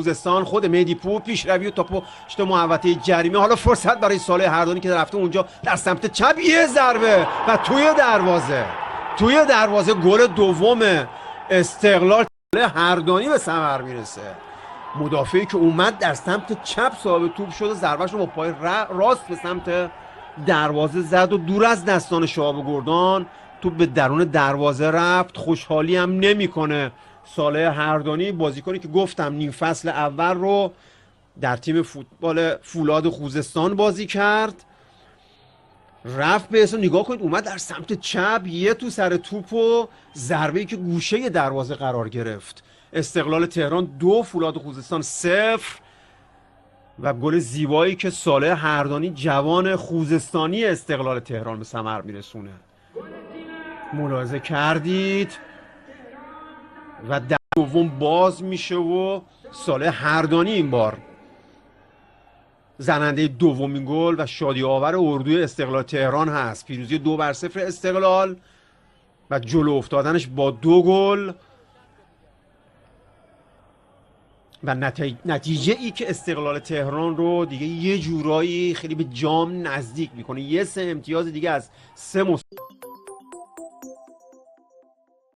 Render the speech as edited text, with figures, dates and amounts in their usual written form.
خوزستان خود مهدی پور پیشروی و توپو شت محوطه جریمه. حالا فرصت برای صالح هردانی که رفته اونجا در سمت چپ، یه ضربه و توی دروازه گل دوم استقلال. صالح هردانی به ثمر میرسه. مدافعی که اومد در سمت چپ صاحب توپ شد و ضربهش رو با پای راست به سمت دروازه زد و دور از دستان شهاب گردان توپ به درون دروازه رفت. خوشحالی هم نمیکنه صالح هردانی، بازیکنی که گفتم نیم فصل اول رو در تیم فوتبال فولاد خوزستان بازی کرد. رفت به اسم، نگاه کنید اومد در سمت چپ، یه تو سر توپ و ضربه‌ای که گوشه دروازه قرار گرفت. استقلال تهران 2 فولاد خوزستان 0 و گل زیبایی که صالح هردانی جوان خوزستانی استقلال تهران به ثمر میرسونه. ملاحظه کردید و در دوم باز میشه و صالح هردانی این بار زننده دومین گل و شادی آور اردوی استقلال تهران هست. پیروزی 2-0 استقلال و جلو افتادنش با 2 گل و نتیجه ای که استقلال تهران رو دیگه یه جورایی خیلی به جام نزدیک میکنه. 3 امتیاز دیگه از 3